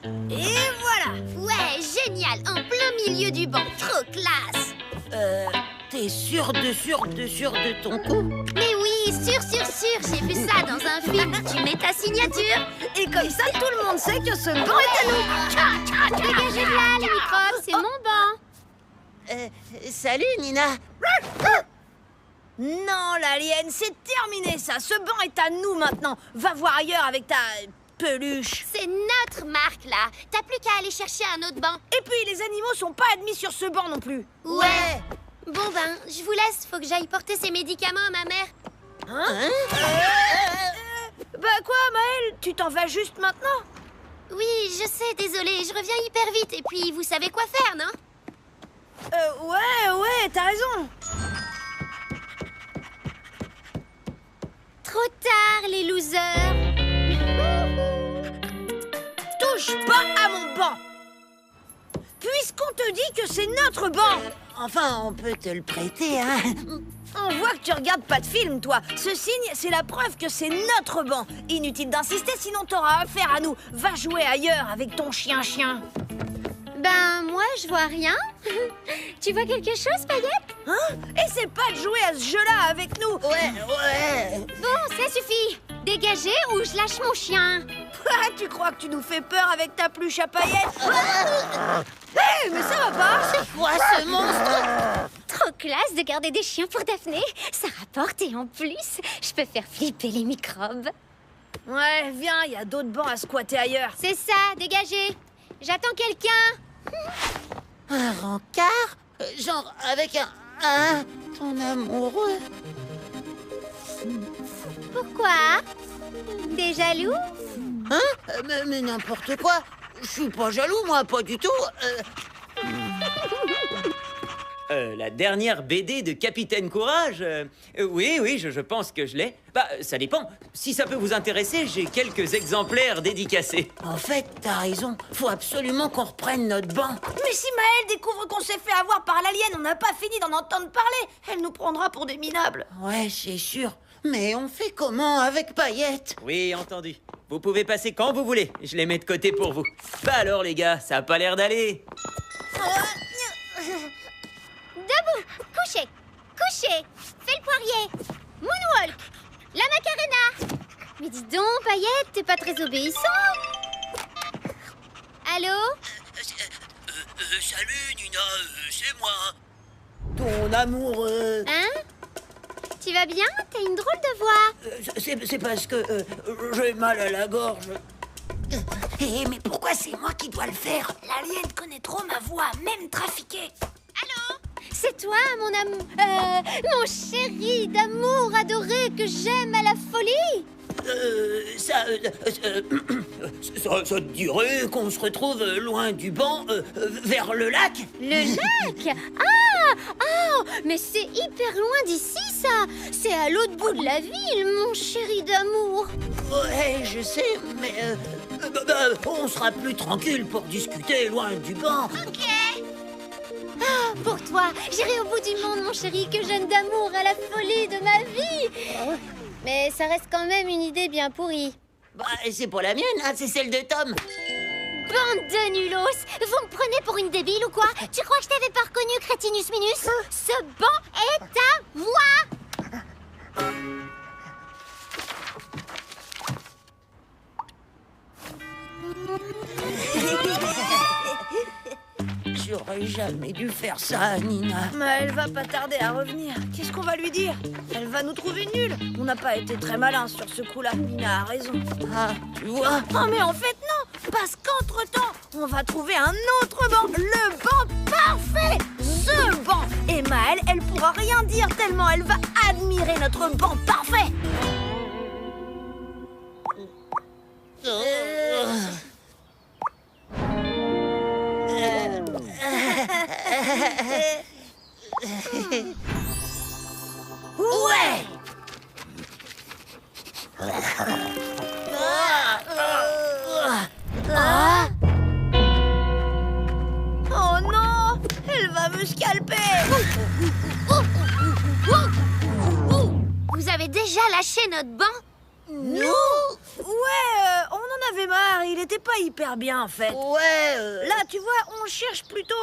Et voilà. Ouais, génial, en plein milieu du banc, trop classe. T'es sûr de ton coup? Mais oui, sûr, j'ai vu ça dans un film. Tu mets ta signature. Et comme ça, tout le monde sait que ce banc est à nous. Dégagez de là, les microbes, c'est mon banc. Salut, Nina. Non, l'alien, c'est terminé ça. Ce banc est à nous maintenant. Va voir ailleurs avec ta peluche. C'est notre marque, là. T'as plus qu'à aller chercher un autre banc. Et puis, les animaux sont pas admis sur ce banc non plus. Ouais. Bon ben, je vous laisse. Faut que j'aille porter ces médicaments à ma mère. Bah quoi, Maëlle? Tu t'en vas juste maintenant? Oui, je sais, désolée. Je reviens hyper vite. Et puis, vous savez quoi faire, non? Ouais, t'as raison. Trop tard, les losers. Touche pas à mon banc. Puisqu'on te dit que c'est notre banc. Enfin, on peut te le prêter, hein. On voit que tu regardes pas de film, toi. Ce signe, c'est la preuve que c'est notre banc. Inutile d'insister, sinon t'auras affaire à nous. Va jouer ailleurs avec ton chien-chien. Ben, moi, je vois rien. Tu vois quelque chose, Paillette? Hein? Essaie pas de jouer à ce jeu-là avec nous. Ouais. Bon, ça suffit. Dégagez ou je lâche mon chien. Tu crois que tu nous fais peur avec ta pluche à paillettes? Hé, mais ça va pas. C'est quoi ce monstre? Trop classe de garder des chiens pour Daphné. Ça rapporte et en plus, je peux faire flipper les microbes. Ouais, viens, il y a d'autres bancs à squatter ailleurs. C'est ça, dégagez. J'attends quelqu'un. Un rencard? Genre avec ton amoureux? Pourquoi? T'es jaloux? Hein? Mais n'importe quoi. Je suis pas jaloux, moi, pas du tout. La dernière BD de Capitaine Courage oui, je pense que je l'ai. Bah, ça dépend. Si ça peut vous intéresser, j'ai quelques exemplaires dédicacés. En fait, t'as raison. Faut absolument qu'on reprenne notre banc. Mais si Maëlle découvre qu'on s'est fait avoir par l'alien, on n'a pas fini d'en entendre parler. Elle nous prendra pour des minables. Ouais, c'est sûr. Mais on fait comment avec Paillette? Oui, entendu. Vous pouvez passer quand vous voulez. Je les mets de côté pour vous. Bah alors, les gars, ça a pas l'air d'aller. Debout, couché, fais le poirier, moonwalk, la macarena. Mais dis donc, Paillette, t'es pas très obéissant. Allô? Salut, Nina, c'est moi. Ton amoureux. Hein? Tu vas bien? T'as une drôle de voix. C'est parce que j'ai mal à la gorge. Mais pourquoi c'est moi qui dois le faire? L'alien connaît trop ma voix, même trafiquée. Allô? C'est toi, mon amour... mon chéri d'amour adoré que j'aime à la folie. Ça te dirait qu'on se retrouve loin du banc, vers le lac? Le lac? Ah! Oh! Mais c'est hyper loin d'ici, ça! C'est à l'autre bout de la ville, mon chéri d'amour! Ouais, je sais, mais on sera plus tranquille pour discuter loin du banc. Ok! Ah, pour toi, j'irai au bout du monde, mon chéri, que j'aime d'amour à la folie de ma vie! Mais ça reste quand même une idée bien pourrie. Bah, c'est pas la mienne, hein, c'est celle de Tom. Bande de nulos! Vous me prenez pour une débile ou quoi? Tu crois que je t'avais pas reconnu, Crétinus Minus? Ce banc est à moi! J'aurais jamais dû faire ça, Nina. Mais elle va pas tarder à revenir. Qu'est-ce qu'on va lui dire? Elle va nous trouver nuls. On n'a pas été très malins sur ce coup-là. Nina a raison. Ah, tu vois? Oh, mais en fait, non! Parce qu'entre-temps, on va trouver un autre banc. Le banc parfait! Ce banc! Et Maëlle, elle pourra rien dire tellement elle va admirer notre banc parfait! Ouais! Oh non! Elle va me scalper! Vous avez déjà lâché notre banc? Nous? Ouais, on en avais marre, il était pas hyper bien en fait. Ouais, Là, tu vois, on cherche plutôt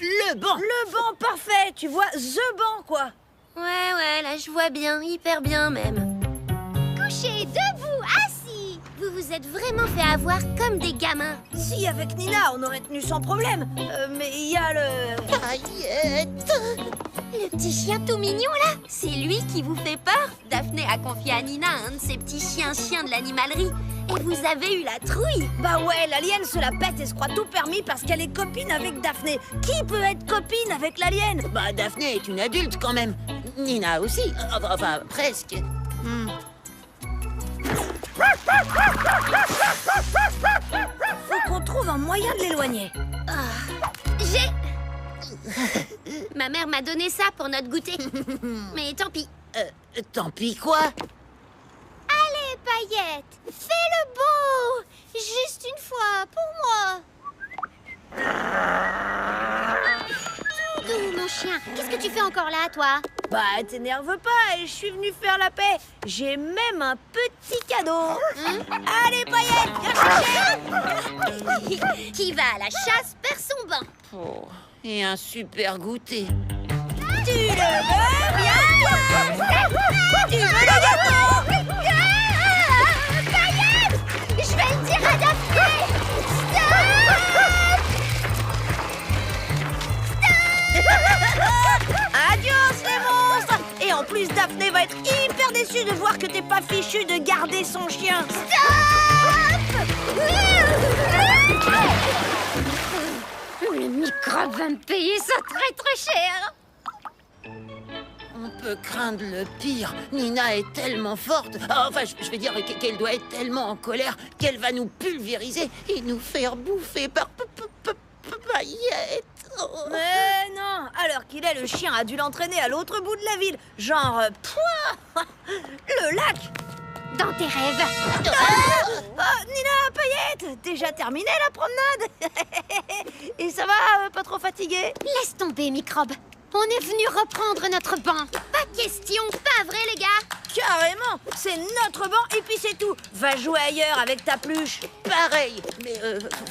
le banc. le banc parfait, tu vois, the banc quoi. Ouais, là je vois bien, hyper bien même. Couché, debout, assis. Vous vous êtes vraiment fait avoir comme des gamins. Si, avec Nina, on aurait tenu sans problème. Mais il y a le... Paillette. Le petit chien tout mignon là, c'est lui qui vous fait peur. Daphné a confié à Nina un de ses petits chiens de l'animalerie. Et vous avez eu la trouille. Bah ouais, l'alien se la pète et se croit tout permis parce qu'elle est copine avec Daphné. Qui peut être copine avec l'alien? Bah, Daphné est une adulte quand même. Nina aussi. Enfin, presque. Faut qu'on trouve un moyen de l'éloigner. J'ai... Ma mère m'a donné ça pour notre goûter. Mais tant pis. Tant pis quoi. Allez, Paillette, fais le beau. Juste une fois, pour moi. Doudou, mon chien, qu'est-ce que tu fais encore là, toi? Bah, t'énerve pas, je suis venue faire la paix. J'ai même un petit cadeau. Allez, Paillette, viens chercher. Qui va à la chasse perd son banc. Oh, et un super goûter. Tu le veux bien? Tu veux le gâteau? Paillette, je vais le dire à Daphné. Adios les monstres! Et en plus, Daphné va être hyper déçue de voir que t'es pas fichu de garder son chien. Le microbe va me payer ça très cher. On peut craindre le pire. Nina est tellement forte. Enfin, je veux dire qu'elle doit être tellement en colère qu'elle va nous pulvériser et nous faire bouffer par Paillette. Oh. Mais non, alors qu'il est, le chien a dû l'entraîner à l'autre bout de la ville. Genre, le lac. Dans tes rêves. Oh, Nina, Paillette, déjà terminé la promenade? Et ça va, pas trop fatigué? Laisse tomber, microbe. On est venu reprendre notre banc. Pas question, pas vrai, les gars? Carrément, c'est notre banc et puis c'est tout. Va jouer ailleurs avec ta pluche. Pareil, mais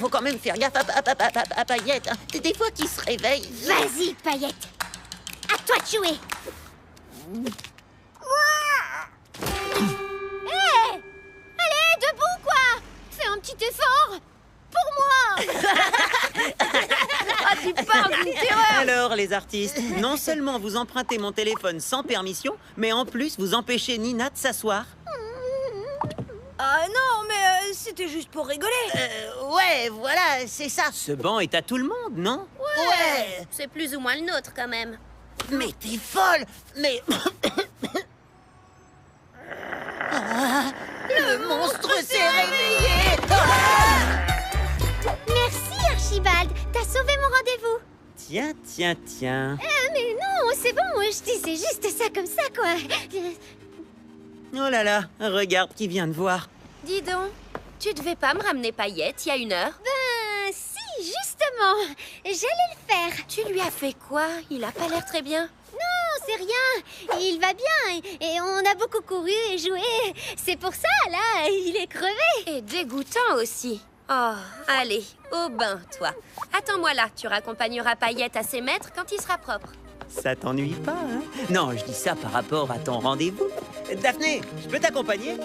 faut quand même faire gaffe à Paillette. Hein. Des fois qu'il se réveille. Vas-y, Paillette. À toi de jouer. Hé! Allez, debout, quoi! Fais un petit effort. Pour moi. Ah, tu parles d'une terreur. Alors, les artistes, non seulement vous empruntez mon téléphone sans permission, mais en plus vous empêchez Nina de s'asseoir. Ah non, mais c'était juste pour rigoler. Ouais, voilà, c'est ça. Ce banc est à tout le monde, non? Ouais. C'est plus ou moins le nôtre, quand même. Mais t'es folle. Mais... Ah, le monstre s'est réveillé. Merci, Archibald. T'as sauvé mon rendez-vous. Tiens. Mais non, c'est bon. Je disais juste ça comme ça, quoi. Oh là là, regarde qui vient de voir. Dis donc, tu devais pas me ramener Paillette il y a 1 heure? Ben, si, justement. J'allais le faire. Tu lui as fait quoi? Il a pas l'air très bien. Non, c'est rien. Il va bien et on a beaucoup couru et joué. C'est pour ça, là, il est crevé. Et dégoûtant aussi. Oh, allez, au bain, toi. Attends-moi là, tu raccompagneras Paillette à ses maîtres quand il sera propre. Ça t'ennuie pas, hein? Non, je dis ça par rapport à ton rendez-vous. Daphné, je peux t'accompagner?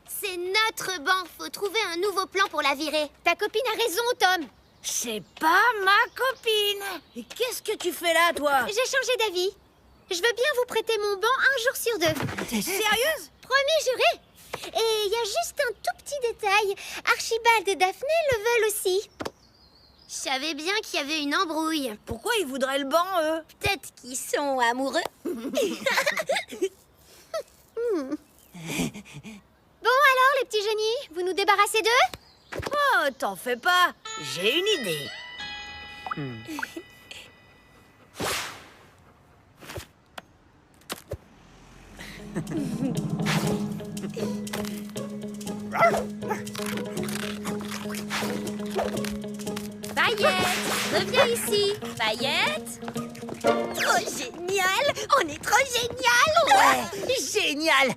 C'est notre banc. Faut trouver un nouveau plan pour la virer. Ta copine a raison, Tom. C'est pas ma copine. Et qu'est-ce que tu fais là, toi? J'ai changé d'avis. Je veux bien vous prêter mon banc 1 jour sur 2. T'es sérieuse? Promis, juré. Et il y a juste un tout petit détail. Archibald et Daphné le veulent aussi. Je savais bien qu'il y avait une embrouille. Pourquoi ils voudraient le banc, eux? Peut-être qu'ils sont amoureux. Bon alors, les petits génies, vous nous débarrassez d'eux? Oh, t'en fais pas. J'ai une idée. Paillette, reviens ici. Paillette? Trop génial. On est trop génial. Ouais, génial.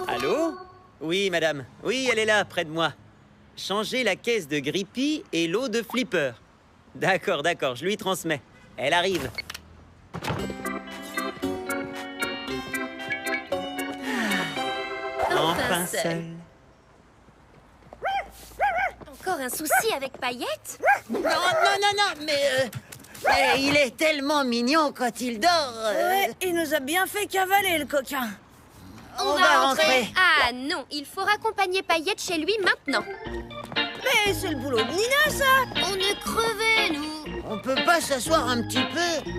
Allô? Oui, madame. Oui, elle est là, près de moi. Changez la caisse de Grippy et l'eau de Flipper. D'accord, d'accord, je lui transmets. Elle arrive. Enfin seul. Encore un souci avec Paillette? Non, mais il est tellement mignon quand il dort. Ouais, il nous a bien fait cavaler, le coquin. On va rentrer. Ah non, il faut raccompagner Paillette chez lui maintenant. Mais c'est le boulot de Nina, ça. On est crevés, nous. On peut pas s'asseoir un petit peu?